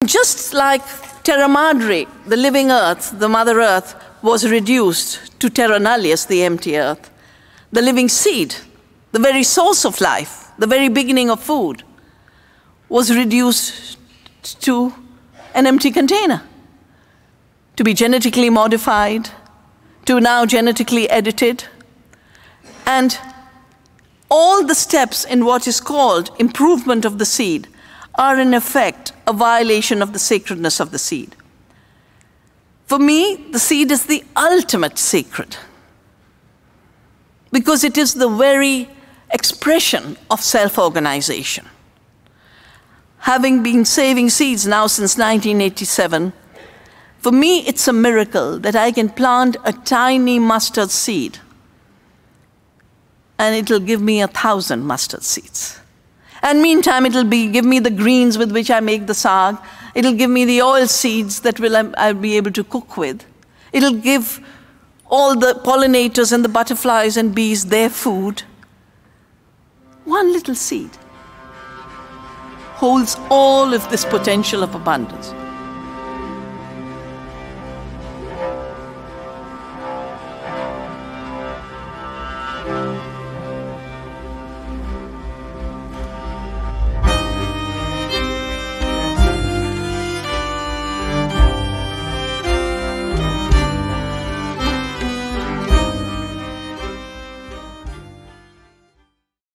Just like Terra Madre, the living earth, the Mother Earth, was reduced to terra nullius, the empty earth, the living seed, the very source of life, the very beginning of food, was reduced to an empty container, to be genetically modified, to now genetically edited. And all the steps in what is called improvement of the seed are in effect a violation of the sacredness of the seed. For me, the seed is the ultimate sacred, because it is the very expression of self-organization. Having been saving seeds now since 1987, for me it's a miracle that I can plant a tiny mustard seed and it'll give me 1,000 mustard seeds. And meantime, it'll give me the greens with which I make the saag. It'll give me the oil seeds that I'll be able to cook with. It'll give all the pollinators and the butterflies and bees their food. One little seed holds all of this potential of abundance.